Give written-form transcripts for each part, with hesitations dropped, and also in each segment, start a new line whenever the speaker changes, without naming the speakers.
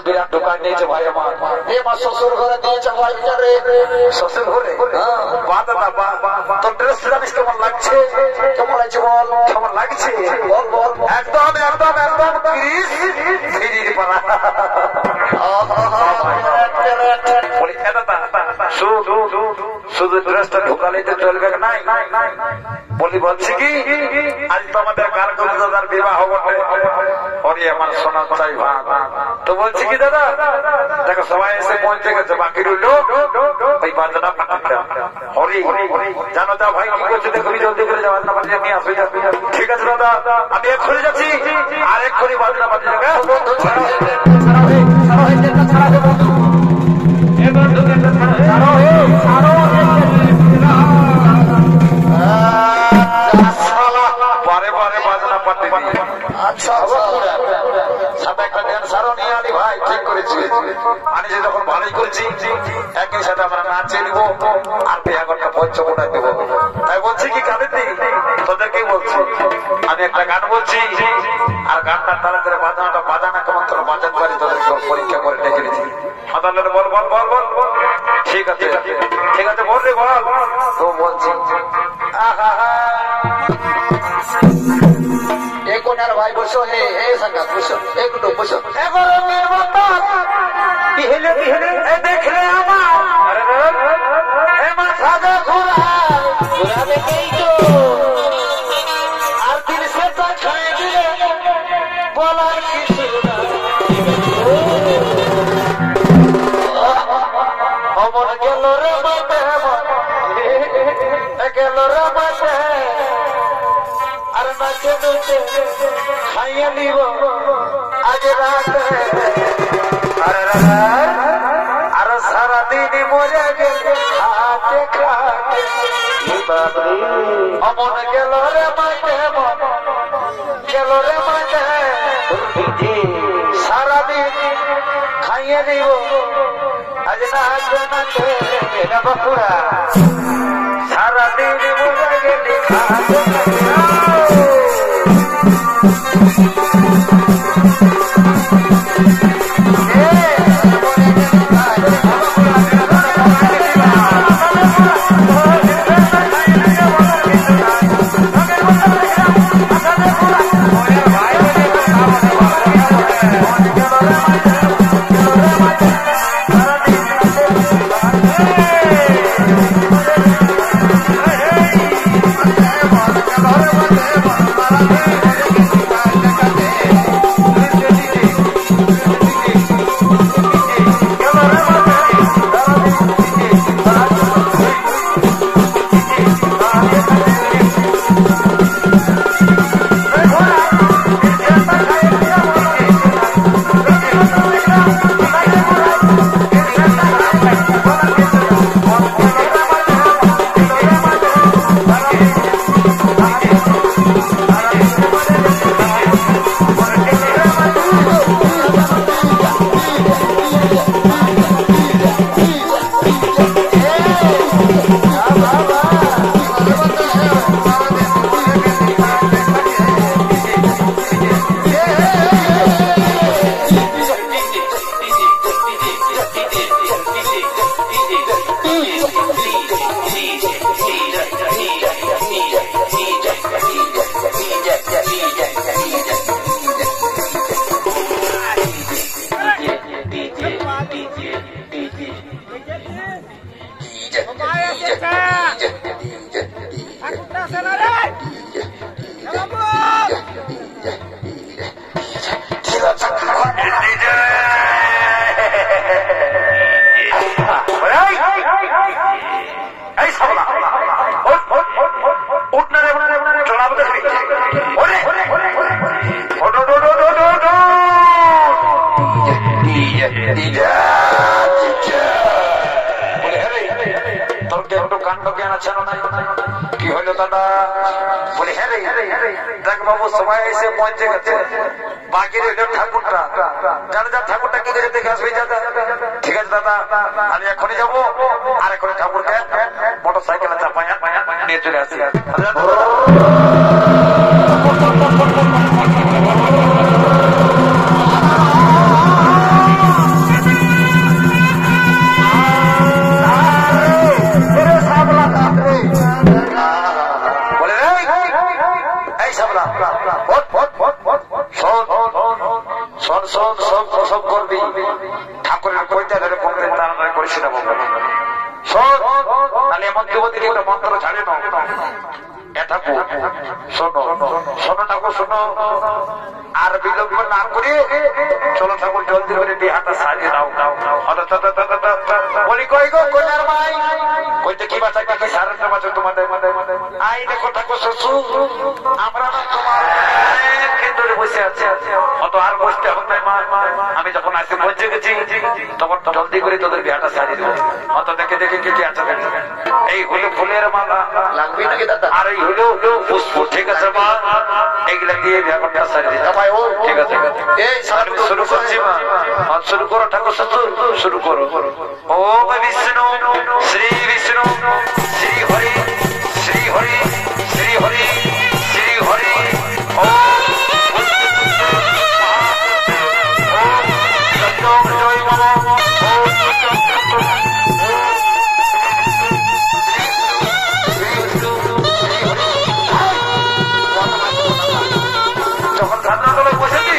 বিরাট দোকান নিয়েছে ভাই আমার শ্বশুর ঘরে দিয়েছে শ্বশুর ঘরে তোর ড্রেস জানিস কেমন লাগছে কেমন লাগছে বল কেমন লাগছে বল বল একদম একদম একদম শুধু ড্রেসটা ঢোকালেই তো চলবে নাই বলি বলছি কি আজ তো আমাদের কারকুল দাদার বিবাহ বটে ওরে আমার সোনা চাই ভাই তো বলছি কি দাদা দেখো সবাই এসে পৌঁছে গেছে বাকি রইল ওই বাজনা পাঠাটা হরি জানো দা ভাই কি করছে দেখো জলদি করে যাওয়া না পারলে আমি আসবে ঠিক আছে দাদা আমি এক্ষুনি যাচ্ছি আর এক্ষুনি বাজনা পাঠিয়ে দেবে যখন ভালোই করছি একই সাথে আমরা নাচে নিব আর পেয়াগরটা পঞ্চমোটা দেবো তাই বলছি কি কাদের তোদেরকেই বলছি আমি একটা গান বলছি আর গানটার তালে করে বাজানাটা বাজানা কেমন তোর বাজাতে পারি তোদের পরীক্ষা করে ডেকে নিচ্ছি বল বল বল বল ঠিক আছে ঠিক আছে বল রে বল তো বলছি কোনার ভাই বসো হে হে সঙ্গাত বসো একটু বসো গরমের বাতাস কি হলো দেখলে আমার এ মাথা দে ঘুরাবে কেই তো আর দিন সে তো ছয় দিলে বলার কিছু অমন গেল রে মাঠে গেল রে মাঠে আর নাচে নাচে খাইয়ে নিব আজ রাতে আর সারাদিন মরে গেলে খাতে খাতে অমন গেল রে মাঠে গেল রে মাঠে সারাদিন খাইয়ে নিব আজ নাচে নাচে বাপুরা সারাদিন মরে গেলে খাতে তোর কি একটু কাণ্ড জ্ঞান আছে না? কি হইলো দাদা? বলি হ্যাঁ রে, দেখ বাবু সবাই এসে পৌঁছে গেছে, বাকি রইল ঠাকুরটা। যার যার ঠাকুরটা কি করে দেখে আসবে দাদা? ঠিক আছে দাদা, আমি এখনই যাবো, আর এখনই ঠাকুরকে মোটর সাইকেলে চাপায়া নিয়ে চলে আসি। ঠাকুরের কইতে ধরে পড়তে তাড়াতাড়ি করেছি না বাবু। শোন, তাহলে এমন যুবতীকে একটা মন্ত্র ছাড়ে না। শোনো শোনো ঠাকুর, শোনো, আর বিলম্ব না করে চলো ঠাকুর জলদি করে বিহাটা সাজিয়ে দাও। বলি কই গো কন্যার ভাই, কইতে কি বাঁচা কি সারাটা বাঁচো তোমাদের? আই দেখো ঠাকুর শ্বশুর, আমরা তোমার ধরে বসে আছে, অত আর বসতে হবে না। আমি যখন আসতে পৌঁছে গেছি তখন জলদি করে তোদের বিহাটা সাজিয়ে দেবো। অত দেখে দেখে কি আছে, এই হলো ফুলের মালা লাগবে নাকি দাদা, আর এই হলো পুষ্প, ঠিক আছে মা, এইগুলা দিয়ে বিহাটা সাজিয়ে দিতে। ঠিক আছে, এই শুরু করছি মা, শুরু করো ঠাকুর শ্বশুর, শুরু করো। ওম বিষ্ণু শ্রী বিষ্ণু শ্রী হরি শ্রী হরি শ্রী হরি শ্রী হরি। যখন ধারণা বসেছি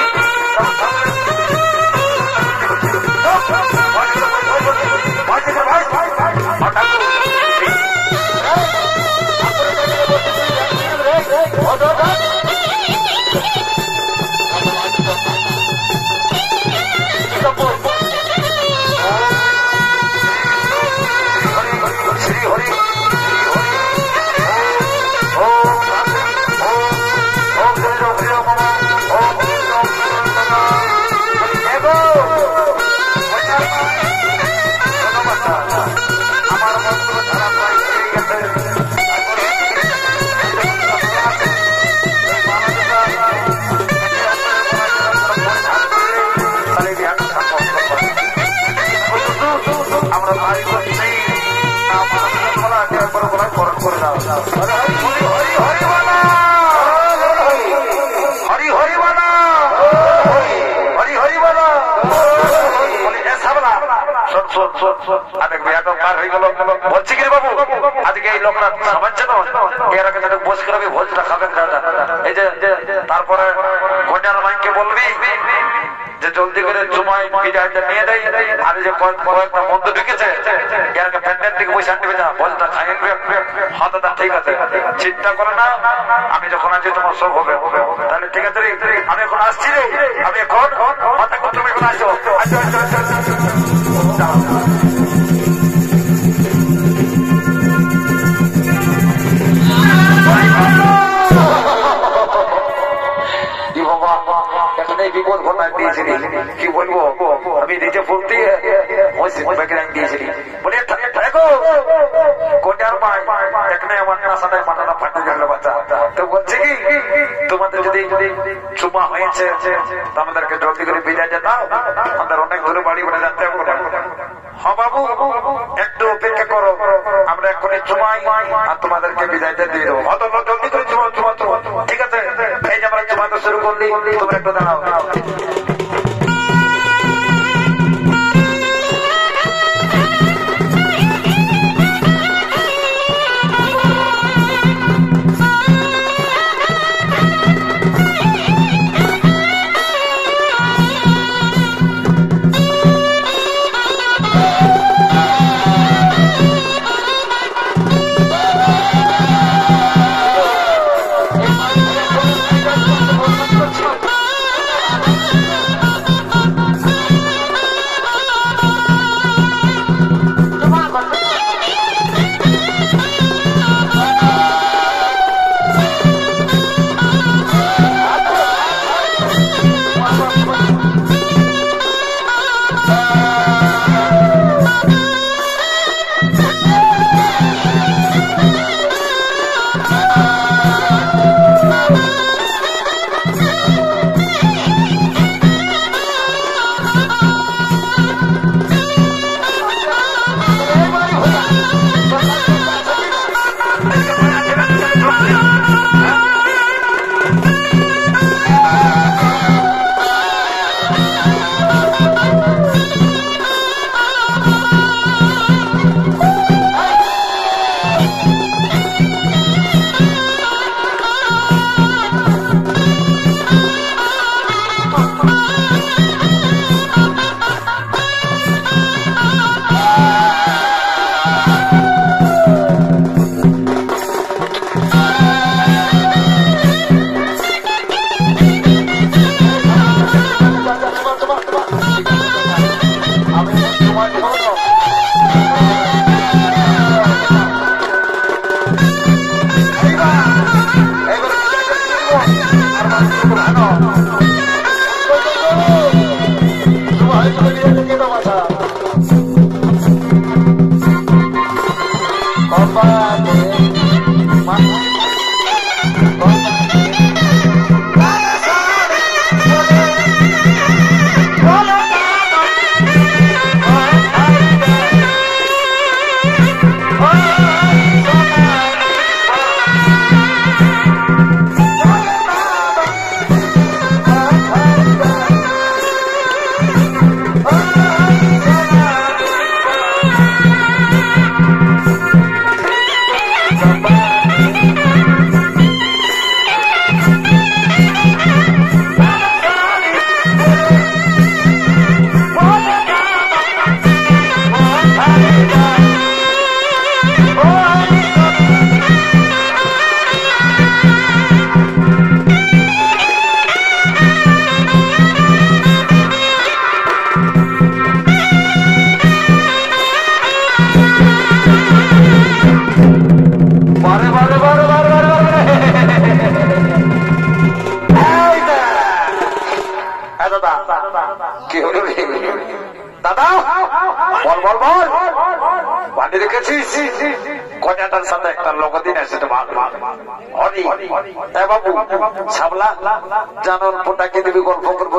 বলছি কি বাবু, আজকে এই লোকরা সামান্য এর আগে তাদের বস করে ভোজটা খাবেন দাদা। এই যে তারপরে কন্যার মাইকে বলবি যে জলদি করে জুমাই বিদায়টা নিয়ে দেয়, আর যে কয়েকটা বন্ধু ঢুকেছে এরকে প্যান্ডেল থেকে বসে আনবে না, ভোজটা খাই হ্যাঁ দাদা ঠিক আছে, চিন্তা করে না, আমি যখন আছি তোমার সব হবে। তাহলে ঠিক আছে, আমি এখন আসছি রে, আমি এখন মাথা করতে এখন আসো। বিপদ ঘটনা দিয়েছিলি, কি বলবো, আমি নিজে বলতে দিয়েছিলি বলে কোটার মাই এখানে আমার সাথে মাথাটা ফাটে গেল বাচ্চা। তো বলছে কি তোমাদের যদি চুমা হয়েছে আমাদেরকে জলদি করে বিদায় দাও, আমাদের অনেক দূরে বাড়ি বলে যাতে হবে। হ্যাঁ বাবু, একটু অপেক্ষা করো, আমরা এখনই চুমাই আর তোমাদেরকে বিদায়টা দিয়ে দেবো। অত জলদি করে চুমা চুমা চুমা। ঠিক আছে, এই যে আমরা চুমাতে শুরু করলি, তোমরা একটু দাঁড়াও। জানোর পোটাকে দিবি গল্প করবো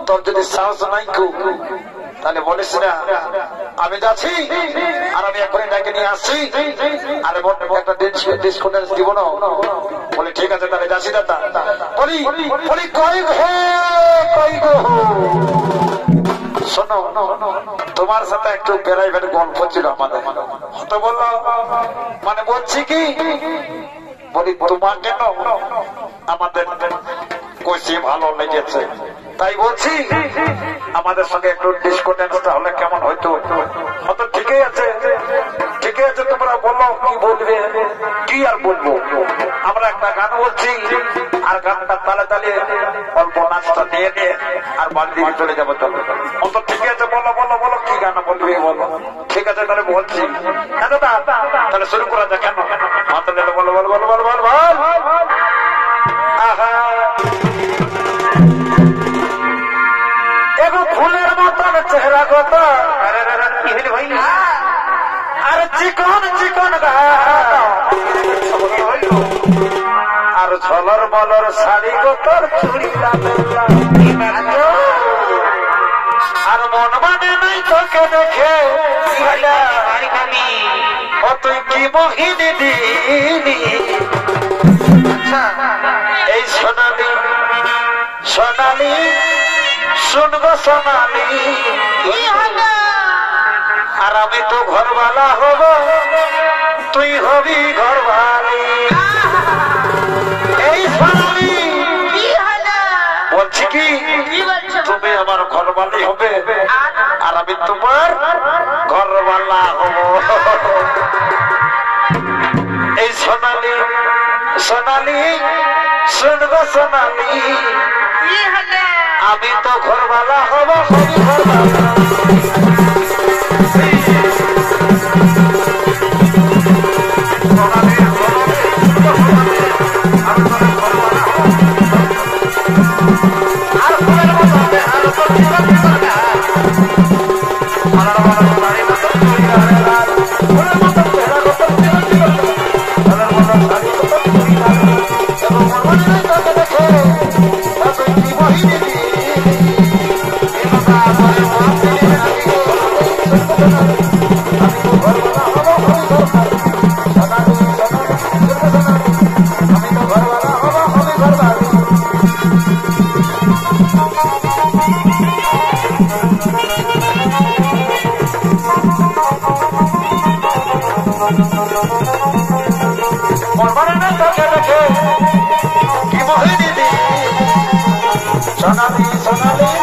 তোর যদি সাহস নাই তাহলে বলিস না আমি যাচ্ছি আর আমি এখনই ডাকে নিয়ে আসছি আর একটা ডিসকাউন্ট দিব না বলে ঠিক আছে তাহলে যাচ্ছি দাদা বলি বলি কই গো শোনো তোমার সাথে একটু প্রাইভেট গল্প ছিল আমাদের তো বললো মানে বলছি কি বলি তোমাকে আমাদের কইছি ভালো লেগেছে তাই বলছি আমাদের সঙ্গে একটু ডিসকন্টেন্সটা হলে কেমন হইতো হয়তো ঠিকই আছে তোমরা বলো কি বলবে কি আর বলবো আমরা একটা গান বলছি আর গানটা তালে তালে অল্প নাচটা নিয়ে নিয়ে আর বাড়ি দিকে চলে যাবো চলো অত ঠিক আছে বলো বলো বলো কি গান বলবে বলো ঠিক আছে তাহলে বলছি তাহলে শুরু করা যায় কেন তাহলে বলো বলো বলো বলো বলো বল আহা এগো ফুলের মতন চেহারা কত ভাই আর চিকন চিকন আর ঝলর মলর শাড়ি গোতর চুড়ি আর মন মানে নাই তোকে দেখে তুই কি মোহিনী দিলি এই সোনালি সোনালি শুনবো সোনালি আর আমি তো ঘরওয়ালা হব তুই হবি ঘরওয়ালি এই সোনালি বলছি কি তুমি আমার ঘরওয়ালি হবে আর আমি তোমার ঘরওয়ালা হব এই সোনালি সোনালি শুনবো সোনালি আমি তো ঘরওয়ালা হব হবি ঘরওয়ালা সোনালি সোনালি